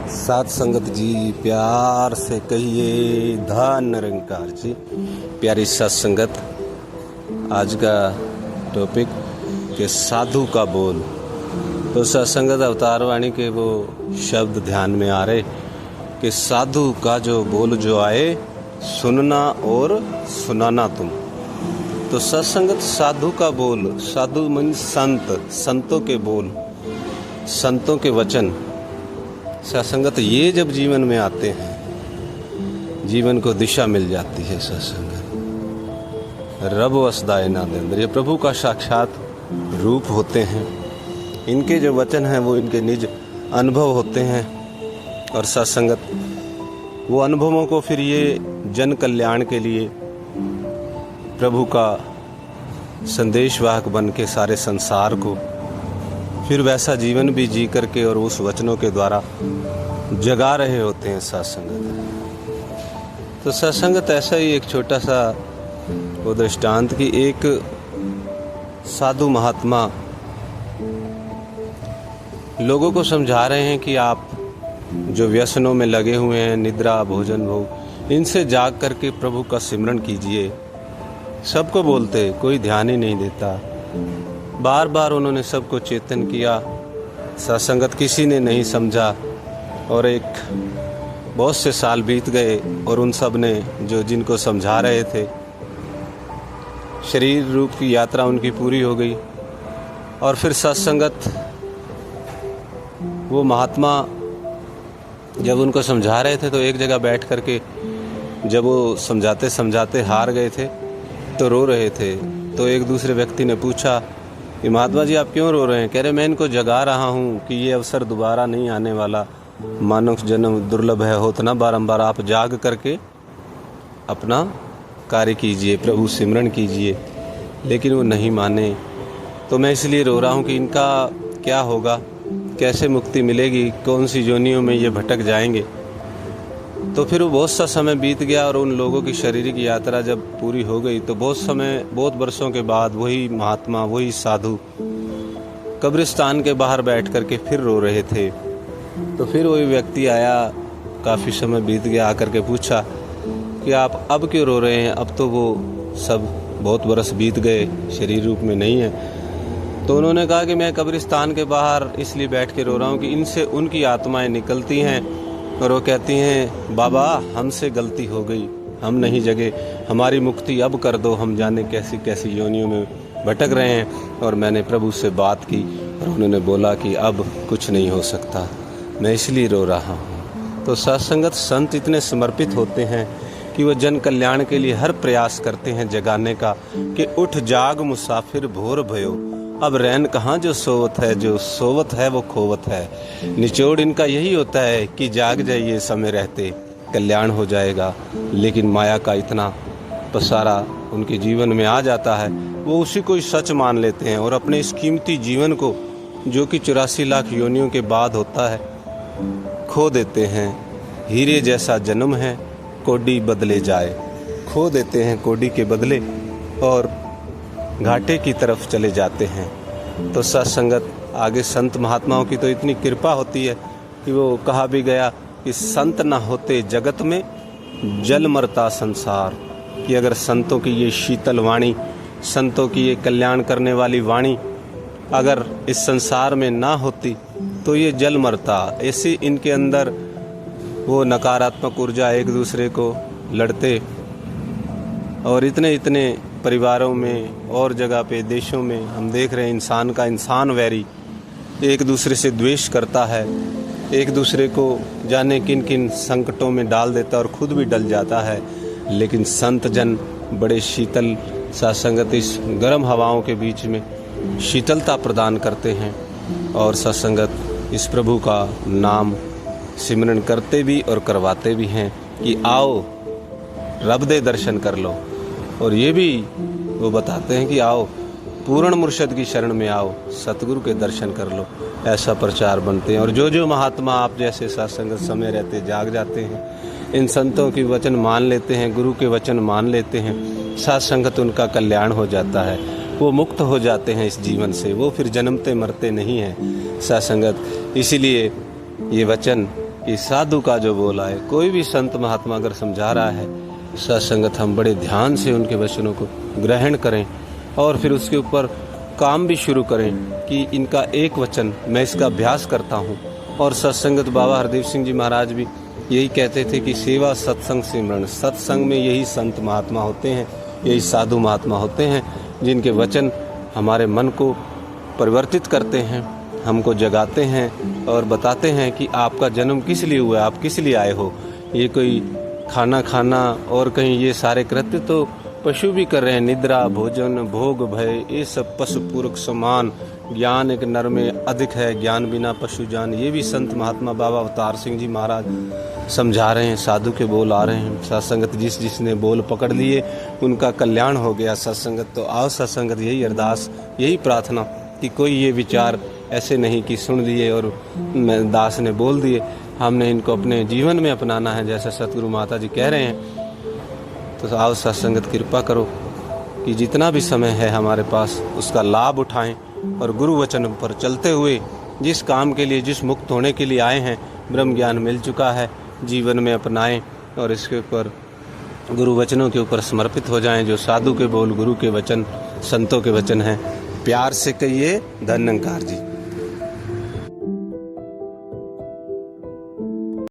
साथ संगत जी प्यार से कहिए धन निरंकार जी। प्यारी सत्संगत, आज का टॉपिक के साधु का बोल। तो सत्संगत अवतार वाणी के वो शब्द ध्यान में आ रहे कि साधु का जो बोल जो आए सुनना और सुनाना तुम। तो सत्संगत साधु का बोल, साधु मन संत, संतों के बोल, संतों के वचन। सत्संगत ये जब जीवन में आते हैं जीवन को दिशा मिल जाती है। सत्संगत रब वसदाए नादेंद्र, ये प्रभु का साक्षात रूप होते हैं। इनके जो वचन हैं वो इनके निज अनुभव होते हैं। और सत्संगत वो अनुभवों को फिर ये जन कल्याण के लिए प्रभु का संदेशवाहक बन के सारे संसार को फिर वैसा जीवन भी जी करके और उस वचनों के द्वारा जगा रहे होते हैं सत्संगत। तो सत्संगत ऐसा ही एक छोटा सा वो दृष्टांत कि एक साधु महात्मा लोगों को समझा रहे हैं कि आप जो व्यसनों में लगे हुए हैं, निद्रा, भोजन, भोग, इनसे जाग करके प्रभु का सिमरन कीजिए। सबको बोलते, कोई ध्यान ही नहीं देता। बार बार उन्होंने सबको चेतन किया, सत्संगत किसी ने नहीं समझा। और एक बहुत से साल बीत गए और उन सब ने जो जिनको समझा रहे थे, शरीर रूप की यात्रा उनकी पूरी हो गई। और फिर सत्संगत वो महात्मा जब उनको समझा रहे थे तो एक जगह बैठ करके जब वो समझाते समझाते हार गए थे तो रो रहे थे। तो एक दूसरे व्यक्ति ने पूछा कि महात्मा जी आप क्यों रो रहे हैं? कह रहे मैं इनको जगा रहा हूँ कि ये अवसर दोबारा नहीं आने वाला, मानव जन्म दुर्लभ है, होता ना बारंबार। आप जाग करके अपना कार्य कीजिए, प्रभु सिमरन कीजिए। लेकिन वो नहीं माने। तो मैं इसलिए रो रहा हूँ कि इनका क्या होगा, कैसे मुक्ति मिलेगी, कौन सी योनियों में ये भटक जाएंगे। तो फिर वो बहुत सा समय बीत गया और उन लोगों की शारीरिक यात्रा जब पूरी हो गई तो बहुत वर्षों के बाद वही महात्मा, वही साधु कब्रिस्तान के बाहर बैठ करके फिर रो रहे थे। तो फिर वही व्यक्ति आया, काफ़ी समय बीत गया, आकर के पूछा कि आप अब क्यों रो रहे हैं? अब तो वो सब बहुत बरस बीत गए, शरीर रूप में नहीं है। तो उन्होंने कहा कि मैं कब्रिस्तान के बाहर इसलिए बैठ के रो रहा हूँ कि इनसे उनकी आत्माएं निकलती हैं और वो कहती हैं बाबा हमसे गलती हो गई, हम नहीं जगे, हमारी मुक्ति अब कर दो, हम जाने कैसी कैसी योनियों में भटक रहे हैं। और मैंने प्रभु से बात की और उन्होंने बोला कि अब कुछ नहीं हो सकता, मैं इसलिए रो रहा हूँ। तो सत्संगत संत इतने समर्पित होते हैं कि वो जन कल्याण के लिए हर प्रयास करते हैं जगाने का कि उठ जाग मुसाफिर भोर भयो, अब रैन कहाँ जो सोवत है, जो सोवत है वो खोवत है। निचोड़ इनका यही होता है कि जाग जाइए समय रहते, कल्याण हो जाएगा। लेकिन माया का इतना पसारा उनके जीवन में आ जाता है, वो उसी को ही सच मान लेते हैं और अपने इस कीमती जीवन को जो कि 84 लाख योनियों के बाद होता है खो देते हैं। हीरे जैसा जन्म है कोडी बदले जाए, खो देते हैं कोडी के बदले और घाटे की तरफ चले जाते हैं। तो सत्संगत आगे संत महात्माओं की तो इतनी कृपा होती है कि वो कहा भी गया कि संत न होते जगत में जल मरता संसार। कि अगर संतों की ये शीतल वाणी, संतों की ये कल्याण करने वाली वाणी अगर इस संसार में ना होती तो ये जल मरता। ऐसी इनके अंदर वो नकारात्मक ऊर्जा एक दूसरे को लड़ते और इतने परिवारों में और जगह पे देशों में हम देख रहे हैं इंसान का इंसान वैरी एक दूसरे से द्वेष करता है, एक दूसरे को जाने किन किन संकटों में डाल देता और खुद भी डल जाता है। लेकिन संत जन बड़े शीतल सत्संगत इस गर्म हवाओं के बीच में शीतलता प्रदान करते हैं और सत्संगत इस प्रभु का नाम सिमरन करते भी और करवाते भी हैं कि आओ रब दे दर्शन कर लो। और ये भी वो बताते हैं कि आओ पूर्ण मुर्शद की शरण में आओ, सतगुरु के दर्शन कर लो। ऐसा प्रचार बनते हैं। और जो महात्मा आप जैसे सत्संगत समय रहते जाग जाते हैं, इन संतों की वचन मान लेते हैं, गुरु के वचन मान लेते हैं, सत्संगत उनका कल्याण हो जाता है, वो मुक्त हो जाते हैं इस जीवन से, वो फिर जन्मते मरते नहीं हैं सत्संगत। इसीलिए ये वचन कि साधु का जो बोला है, कोई भी संत महात्मा अगर समझा रहा है सत्संगत, हम बड़े ध्यान से उनके वचनों को ग्रहण करें और फिर उसके ऊपर काम भी शुरू करें कि इनका एक वचन मैं इसका अभ्यास करता हूँ। और सत्संगत बाबा हरदेव सिंह जी महाराज भी यही कहते थे कि सेवा सत्संग सिमरन, सत्संग में यही संत महात्मा होते हैं, यही साधु महात्मा होते हैं जिनके वचन हमारे मन को परिवर्तित करते हैं, हमको जगाते हैं और बताते हैं कि आपका जन्म किस लिए हुआ, आप किस लिए आए हो। ये कोई खाना खाना और कहीं ये सारे कृत्य तो पशु भी कर रहे हैं, निद्रा भोजन भोग भय ये सब पशु पूरक समान। ज्ञान एक नर में अधिक है, ज्ञान बिना पशु जान, ये भी संत महात्मा बाबा अवतार सिंह जी महाराज समझा रहे हैं। साधु के बोल आ रहे हैं। सत्संगत जिसने बोल पकड़ लिए उनका कल्याण हो गया। सत्संगत तो आओ सत्संगत, यही अरदास यही प्रार्थना कि कोई ये विचार ऐसे नहीं कि सुन लिए और दास ने बोल दिए, हमने इनको अपने जीवन में अपनाना है जैसा सतगुरु माता जी कह रहे हैं। तो आओ सत्संगत कृपा करो कि जितना भी समय है हमारे पास उसका लाभ उठाएं और गुरु वचन पर चलते हुए जिस काम के लिए, जिस मुक्त होने के लिए आए हैं, ब्रह्म ज्ञान मिल चुका है, जीवन में अपनाएं और इसके ऊपर गुरु वचनों के ऊपर समर्पित हो जाएं। जो साधु के बोल, गुरु के वचन, संतों के वचन हैं, प्यार से कहिए धन्यंकार जी।